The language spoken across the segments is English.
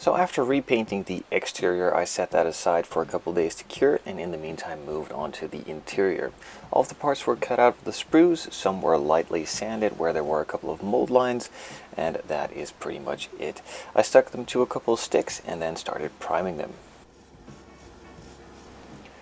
So after repainting the exterior, I set that aside for a couple days to cure, and in the meantime moved on to the interior. All of the parts were cut out of the sprues, some were lightly sanded where there were a couple of mold lines, and that is pretty much it. I stuck them to a couple of sticks and then started priming them.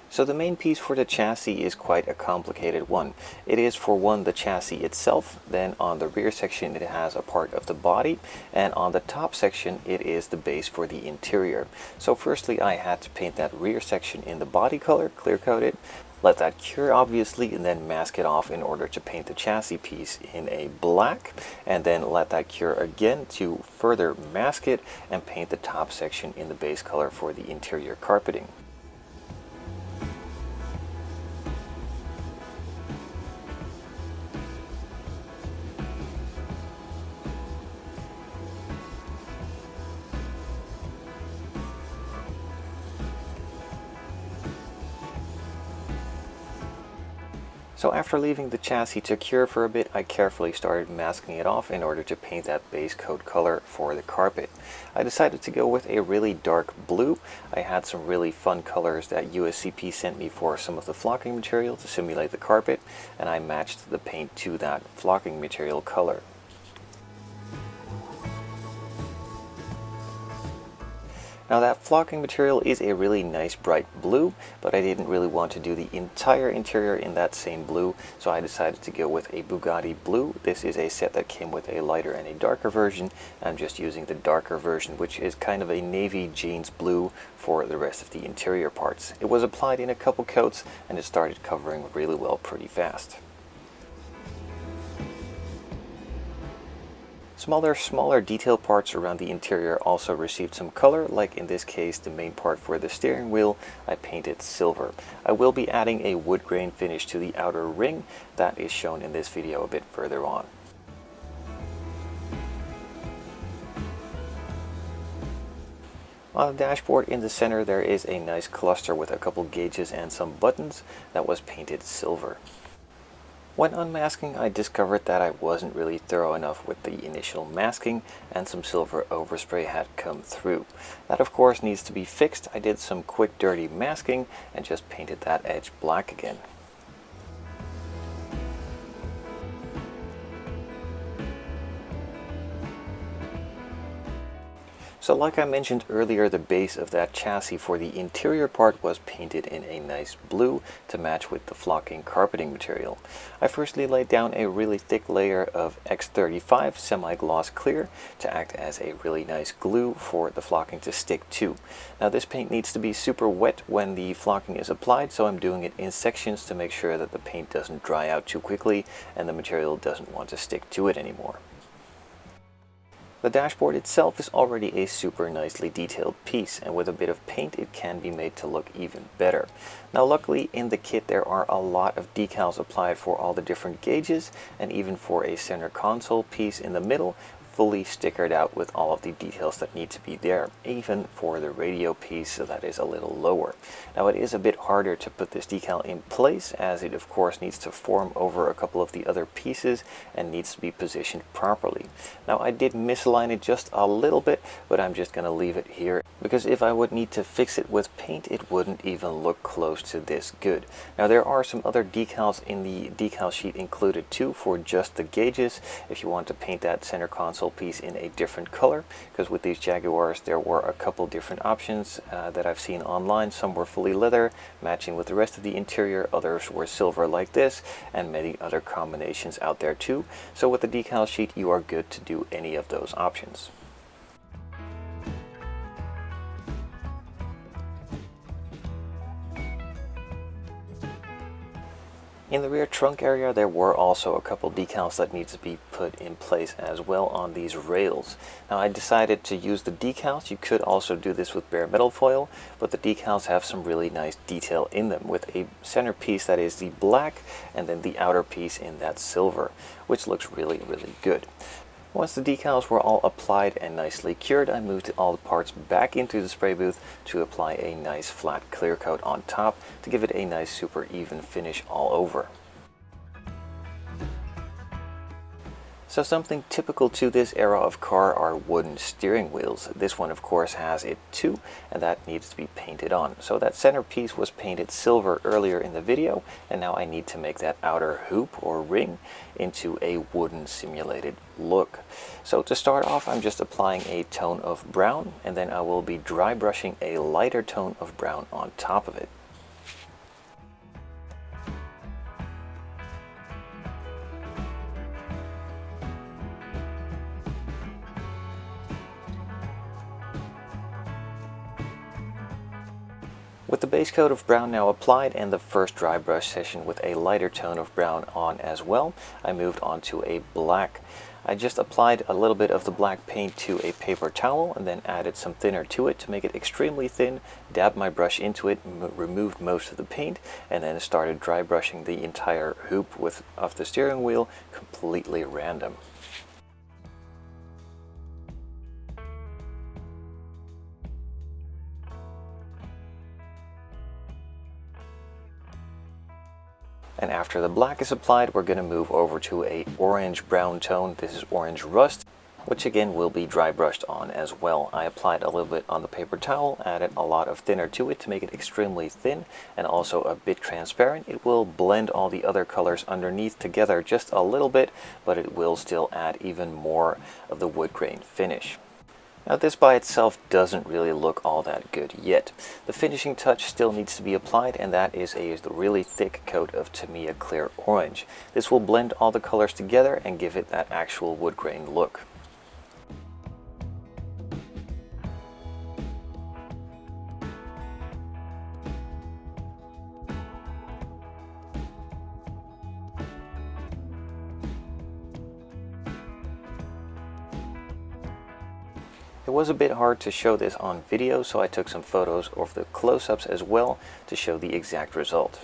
So the main piece for the chassis is quite a complicated one. It is, for one, the chassis itself, then on the rear section it has a part of the body, and on the top section it is the base for the interior. So firstly I had to paint that rear section in the body color, clear coat it, let that cure obviously, and then mask it off in order to paint the chassis piece in a black, and then let that cure again to further mask it and paint the top section in the base color for the interior carpeting. So after leaving the chassis to cure for a bit, I carefully started masking it off in order to paint that base coat color for the carpet. I decided to go with a really dark blue. I had some really fun colors that USCP sent me for some of the flocking material to simulate the carpet, and I matched the paint to that flocking material color. Now that flocking material is a really nice bright blue, but I didn't really want to do the entire interior in that same blue, so I decided to go with a Bugatti blue. This is a set that came with a lighter and a darker version. I'm just using the darker version, which is kind of a navy jeans blue for the rest of the interior parts. It was applied in a couple coats and it started covering really well pretty fast. Some other smaller detail parts around the interior also received some color, like in this case the main part for the steering wheel I painted silver. I will be adding a wood grain finish to the outer ring. That is shown in this video a bit further on. On the dashboard in the center there is a nice cluster with a couple gauges and some buttons that was painted silver. When unmasking, I discovered that I wasn't really thorough enough with the initial masking, and some silver overspray had come through. That of course needs to be fixed. I did some quick dirty masking and just painted that edge black again. So like I mentioned earlier, the base of that chassis for the interior part was painted in a nice blue to match with the flocking carpeting material. I firstly laid down a really thick layer of X35 semi-gloss clear to act as a really nice glue for the flocking to stick to. Now this paint needs to be super wet when the flocking is applied, so I'm doing it in sections to make sure that the paint doesn't dry out too quickly and the material doesn't want to stick to it anymore. The dashboard itself is already a super nicely detailed piece, and with a bit of paint it can be made to look even better. Now luckily in the kit there are a lot of decals applied for all the different gauges, and even for a center console piece in the middle, fully stickered out with all of the details that need to be there, even for the radio piece that is a little lower. Now it is a bit harder to put this decal in place, as it of course needs to form over a couple of the other pieces and needs to be positioned properly. Now I did misalign it just a little bit, but I'm just going to leave it here, because if I would need to fix it with paint it wouldn't even look close to this good. Now there are some other decals in the decal sheet included too for just the gauges, if you want to paint that center console piece in a different color, because with these Jaguars there were a couple different options that I've seen online. Some were fully leather matching with the rest of the interior, others were silver like this, and many other combinations out there too. So with the decal sheet you are good to do any of those options. In the rear trunk area there were also a couple decals that need to be put in place as well on these rails. Now I decided to use the decals. You could also do this with bare metal foil, but the decals have some really nice detail in them, with a center piece that is the black and then the outer piece in that silver, which looks really good. Once the decals were all applied and nicely cured, I moved all the parts back into the spray booth to apply a nice flat clear coat on top to give it a nice super even finish all over. So something typical to this era of car are wooden steering wheels. This one of course has it too, and that needs to be painted on. So that center piece was painted silver earlier in the video, and now I need to make that outer hoop or ring into a wooden simulated look. So to start off, I'm just applying a tone of brown, and then I will be dry brushing a lighter tone of brown on top of it. With the base coat of brown now applied and the first dry brush session with a lighter tone of brown on as well, I moved on to a black. I just applied a little bit of the black paint to a paper towel and then added some thinner to it to make it extremely thin, dabbed my brush into it, removed most of the paint, and then started dry brushing the entire hoop of the steering wheel completely random. And after the black is applied, we're going to move over to a orange-brown tone. This is orange rust, which again will be dry brushed on as well. I applied a little bit on the paper towel, added a lot of thinner to it to make it extremely thin and also a bit transparent. It will blend all the other colors underneath together just a little bit, but it will still add even more of the wood grain finish. Now this by itself doesn't really look all that good yet. The finishing touch still needs to be applied, and that is a really thick coat of Tamiya Clear Orange. This will blend all the colors together and give it that actual wood grain look. It was a bit hard to show this on video, so I took some photos of the close-ups as well to show the exact result.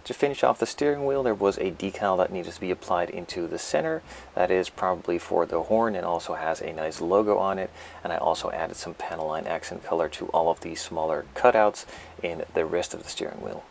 To finish off the steering wheel, there was a decal that needed to be applied into the center. That is probably for the horn and also has a nice logo on it. And I also added some Panelline accent color to all of these smaller cutouts in the rest of the steering wheel.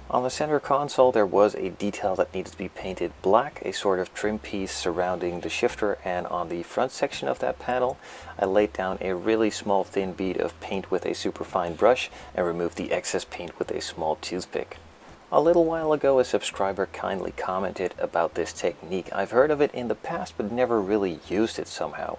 On the center console, there was a detail that needed to be painted black, a sort of trim piece surrounding the shifter, and on the front section of that panel, I laid down a really small thin bead of paint with a superfine brush and removed the excess paint with a small toothpick. A little while ago, a subscriber kindly commented about this technique. I've heard of it in the past, but never really used it somehow.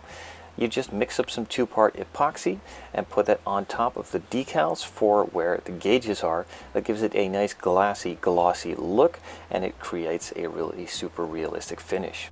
You just mix up some 2-part epoxy and put that on top of the decals for where the gauges are. That gives it a nice glassy, glossy look, and it creates a really super realistic finish.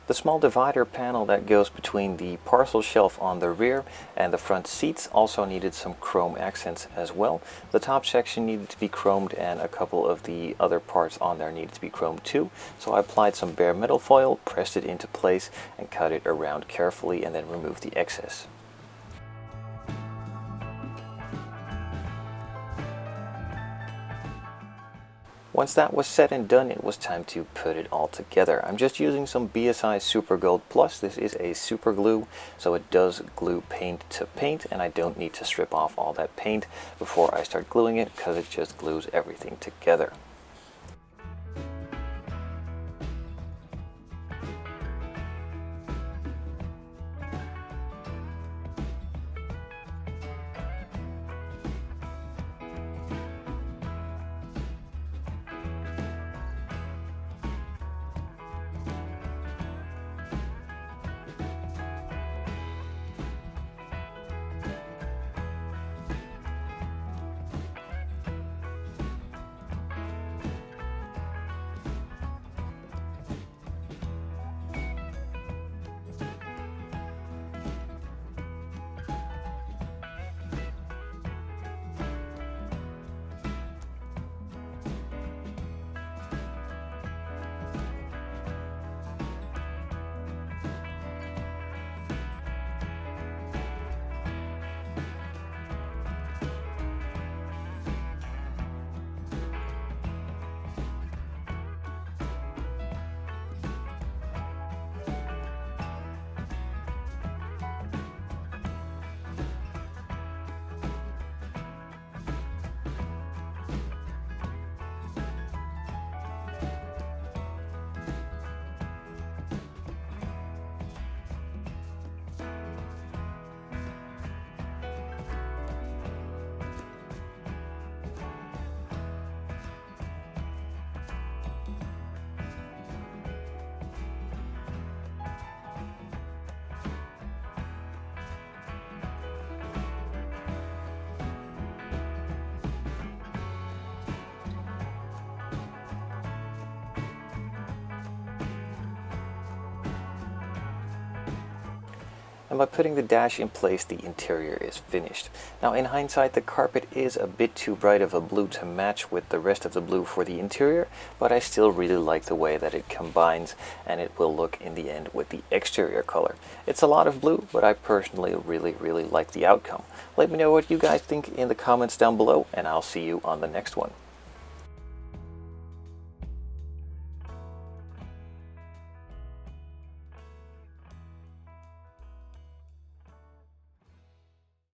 The small divider panel that goes between the parcel shelf on the rear and the front seats also needed some chrome accents as well. The top section needed to be chromed and a couple of the other parts on there needed to be chromed too. So I applied some bare metal foil, pressed it into place and cut it around carefully and then removed the excess. Once that was said and done, it was time to put it all together. I'm just using some BSI Super Gold Plus. This is a super glue, so it does glue paint to paint, and I don't need to strip off all that paint before I start gluing it because it just glues everything together. And by putting the dash in place, the interior is finished. Now in hindsight, the carpet is a bit too bright of a blue to match with the rest of the blue for the interior, but I still really like the way that it combines, and it will look in the end with the exterior color. It's a lot of blue, but I personally really like the outcome. Let me know what you guys think in the comments down below, and I'll see you on the next one.